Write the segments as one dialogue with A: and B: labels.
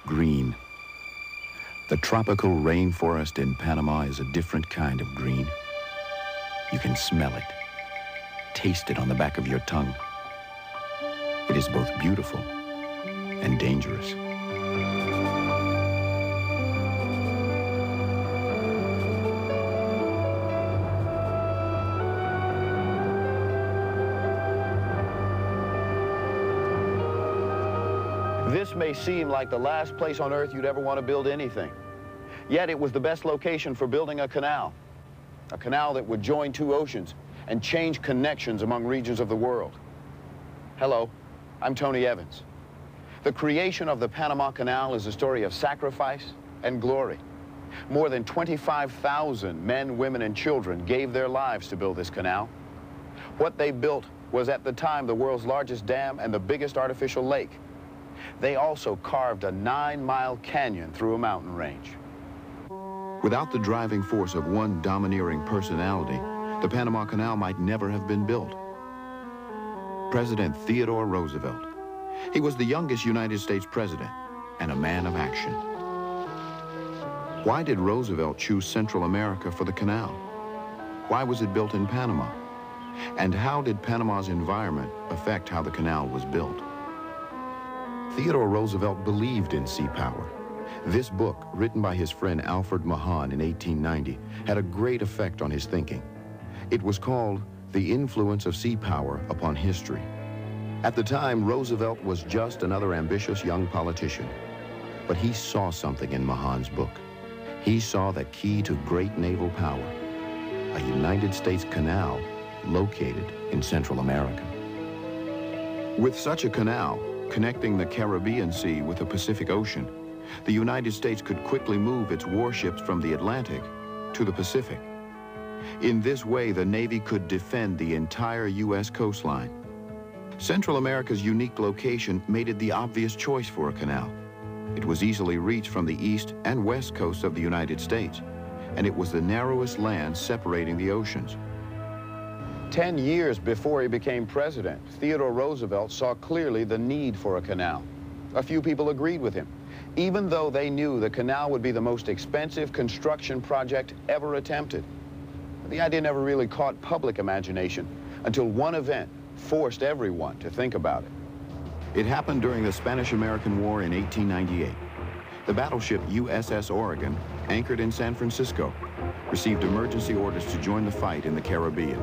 A: green. The tropical rainforest in Panama is a different kind of green. You can smell it, taste it on the back of your tongue. It is both beautiful and dangerous.
B: This may seem like the last place on Earth you'd ever want to build anything. Yet it was the best location for building a canal that would join two oceans and change connections among regions of the world. Hello, I'm Tony Evans. The creation of the Panama Canal is a story of sacrifice and glory. More than 25,000 men, women, and children gave their lives to build this canal. What they built was at the time the world's largest dam and the biggest artificial lake. They also carved a 9-mile canyon through a mountain range.
A: Without the driving force of one domineering personality, the Panama Canal might never have been built. President Theodore Roosevelt. He was the youngest United States president and a man of action. Why did Roosevelt choose Central America for the canal? Why was it built in Panama? And how did Panama's environment affect how the canal was built? Theodore Roosevelt believed in sea power. This book, written by his friend Alfred Mahan in 1890, had a great effect on his thinking. It was called The Influence of Sea Power Upon History. At the time, Roosevelt was just another ambitious young politician. But he saw something in Mahan's book. He saw the key to great naval power, a United States canal located in Central America. With such a canal, connecting the Caribbean Sea with the Pacific Ocean, the United States could quickly move its warships from the Atlantic to the Pacific. In this way, the Navy could defend the entire U.S. coastline. Central America's unique location made it the obvious choice for a canal. It was easily reached from the east and west coasts of the United States, and it was the narrowest land separating the oceans.
B: 10 years before he became president, Theodore Roosevelt saw clearly the need for a canal. A few people agreed with him, even though they knew the canal would be the most expensive construction project ever attempted. The idea never really caught public imagination until one event forced everyone to think about it.
A: It happened during the Spanish-American War in 1898. The battleship USS Oregon, anchored in San Francisco, received emergency orders to join the fight in the Caribbean.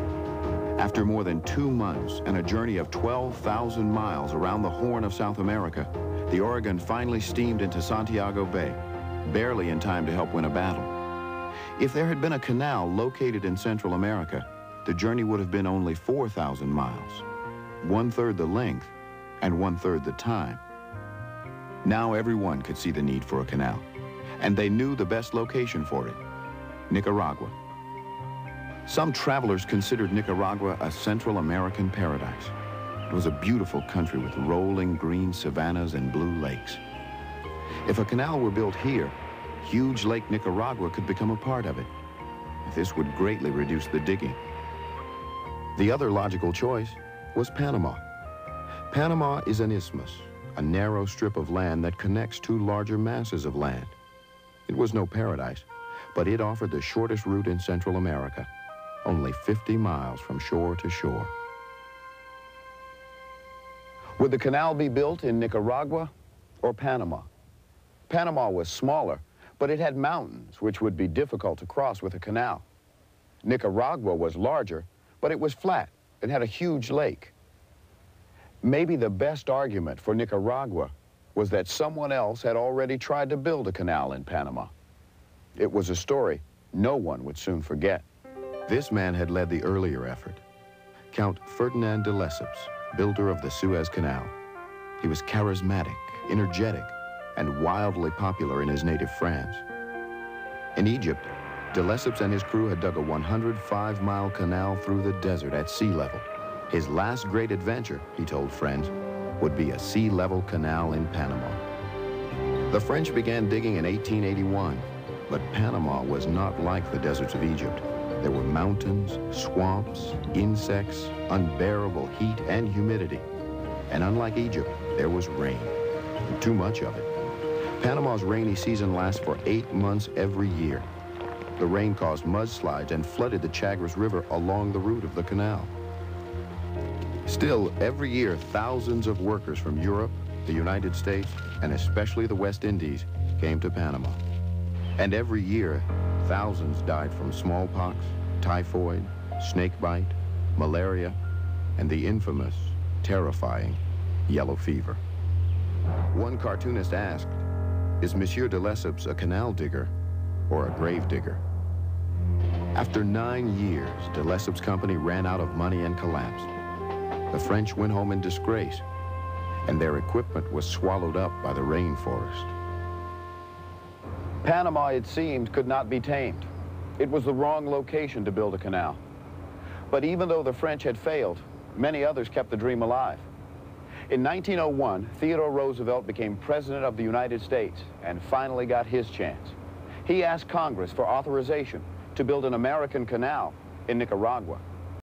A: After more than 2 months and a journey of 12,000 miles around the Horn of South America, the Oregon finally steamed into Santiago Bay, barely in time to help win a battle. If there had been a canal located in Central America, the journey would have been only 4,000 miles, 1/3 the length and 1/3 the time. Now everyone could see the need for a canal, and they knew the best location for it, Nicaragua. Some travelers considered Nicaragua a Central American paradise. It was a beautiful country with rolling green savannas and blue lakes. If a canal were built here, huge Lake Nicaragua could become a part of it. This would greatly reduce the digging. The other logical choice was Panama. Panama is an isthmus, a narrow strip of land that connects two larger masses of land. It was no paradise, but it offered the shortest route in Central America, only 50 miles from shore to shore.
B: Would the canal be built in Nicaragua or Panama? Panama was smaller, but it had mountains, which would be difficult to cross with a canal. Nicaragua was larger, but it was flat and had a huge lake. Maybe the best argument for Nicaragua was that someone else had already tried to build a canal in Panama. It was a story no one would soon forget.
A: This man had led the earlier effort, Count Ferdinand de Lesseps, builder of the Suez Canal. He was charismatic, energetic, and wildly popular in his native France. In Egypt, de Lesseps and his crew had dug a 105-mile canal through the desert at sea level. His last great adventure, he told friends, would be a sea-level canal in Panama. The French began digging in 1881, but Panama was not like the deserts of Egypt. There were mountains, swamps, insects, unbearable heat and humidity. And unlike Egypt, there was rain, and too much of it. Panama's rainy season lasts for 8 months every year. The rain caused mudslides and flooded the Chagres River along the route of the canal. Still, every year, thousands of workers from Europe, the United States, and especially the West Indies came to Panama. And every year, thousands died from smallpox, typhoid, snakebite, malaria, and the infamous, terrifying yellow fever. One cartoonist asked, "Is Monsieur de Lesseps a canal digger or a grave digger?" After 9 years, de Lesseps' company ran out of money and collapsed. The French went home in disgrace, and their equipment was swallowed up by the rainforest.
B: Panama, it seemed, could not be tamed. It was the wrong location to build a canal. But even though the French had failed, many others kept the dream alive. In 1901, Theodore Roosevelt became President of the United States and finally got his chance. He asked Congress for authorization to build an American canal in Nicaragua.